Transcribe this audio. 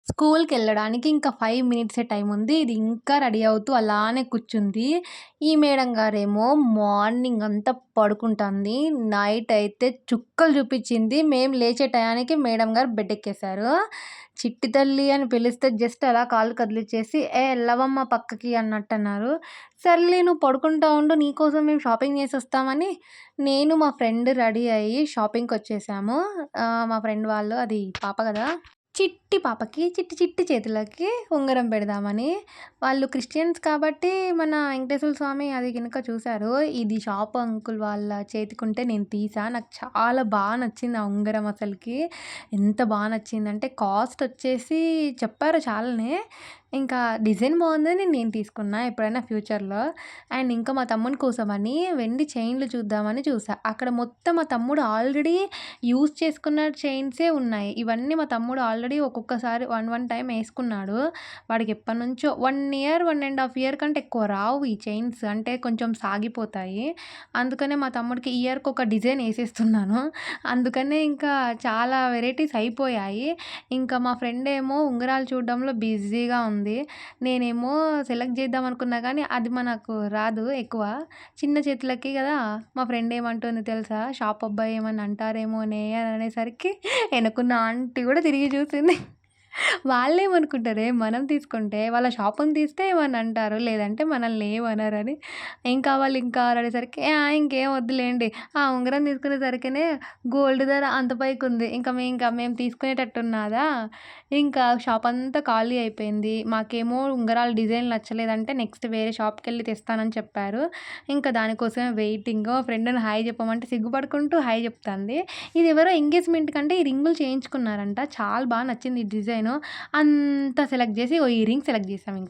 స్కూల్‌కెళ్ళడానికి ఇంకా 5 మినిట్సే టైముంది. ఇది ఇంకా రెడీ అవుతూ అలానే కూర్చుంది. ఈ మేడం గారేమో మార్నింగ్ అంతా పడుకుంటాంది. నైట్ అయితే చుక్కలు చూపిచ్చింది. మేము లేచే టయానికి మేడం గారు బెడ్డెక్కేశారు. చిట్టి తల్లి అని పిలిస్తే జస్ట్ అలా కాళ్ళు కదిలిచ్చేసి, "ఏ ఎల్లవమ్మ పక్కకి" అన్నట్టన్నారు. సర్లే నువ్వు పడుకుంటా ఉండు నీకోసం మేము షాపింగ్ చేసొస్తామని నేను మా ఫ్రెండ్ రెడీ అయ్యి షాపింగ్‌కొచ్చేసాము. మా ఫ్రెండ్ వాళ్ళు అది పాప గదా! చిట్టి పాపకి చిట్టి చిట్టి చేతులకి ఉంగరం పెడదామని. వాళ్ళు క్రిస్టియన్స్ కాబట్టి మన వెంకటేశ్వర స్వామి అది గనుక చూసారు. ఇది షాపు అంకుల్ వాళ్ళ చేతికుంటే నేను తీసా. నాకు చాలా నచ్చింది ఆ ఉంగరం అసలకి. ఎంత నచ్చిందంటే కాస్ట్ వచ్చేసి చెప్పారు చాలానే. ఇంకా డిజైన్ బావుందని నేను తీసుకున్నా ఎప్పుడైనా ఫ్యూచర్‌లో. అండ్ ఇంకా మా తమ్ముని కోసమని వెండి చైన్‌లు చూద్దామని చూసా. అక్కడ మొత్తం మా తమ్ముడు ఆల్రెడీ యూజ్ చేసుకున్న చైన్సే ఉన్నాయి. ఇవన్నీ మా తమ్ముడు ఆల్రెడీ ఒక్కొక్కసారి వన్ టైమ్ యేసుకున్నాడు. వాడికి ఎప్పటినుంచో 1 ఇయర్, 1 ½ ఇయర్ కంటే ఎక్కువ రావు ఈ చైన్స్. అంటే కొంచెం సాగిపోతాయి. అందుకనే మా తమ్ముడికి ఇయర్‌కి ఒక డిజైన్ యేసేస్తున్నాను. అందుకనే ఇంకా చాలా వెరైటీస్ అయిపోయాయి. ఇంకా మా ఫ్రెండ్ ఏమో ఉంగరాలు చూడడంలో బిజీగా ఉంది. నేనేమో సెలెక్ట్ చేద్దాం అనుకున్నా కానీ అది మనకు రాదు ఎక్కువ. చిన్న చేతులకి గదా! మా ఫ్రెండ్ ఏమంటుంది తెలుసా? షాప్ అబ్బాయి ఏమన్నా అంటారేమోనే అని అనేసరికి ఎనకున్న ఆంటీ గూడా తిరిగి చూసింది. వాళ్ళేమనుకుంటారే మనం తీసుకుంటే వాళ్ళ షాపుని తీస్తే ఏమన్నా అంటారు. లేదంటే మనల్ని ఏమనరని. ఇంకా వాళ్ళు ఇంకా అనేసరికి ఇంకేం వద్దులేండి. ఆ ఉంగరం తీసుకునేసరికినే గోల్డ్ ధర అంత పైకుంది. మేము తీసుకునేటట్టున్నాదా? ఇంకా షాపంతా ఖాళీ అయిపోయింది. మాకేమో ఉంగరాల డిజైన్ నచ్చలేదంటే నెక్స్ట్ వేరే షాప్‌కెళ్ళి తెస్తానని చెప్పారు. ఇంకా దానికోసమే వెయిటింగ్. ఫ్రెండ్‌ని హాయ్ చెప్పమంటే సిగ్గుపడుకుంటూ హాయ్ చెప్తాంది. ఇదెవరో ఎంగేజ్‌మెంట్ కంటే ఈ రింగులు చేయించుకున్నారంట. చాలా నచ్చింది ఈ డిజైను. అంతా సెలెక్ట్ జేసి ఓ ఈ రింగ్ సెలెక్ట్ జేసామింక.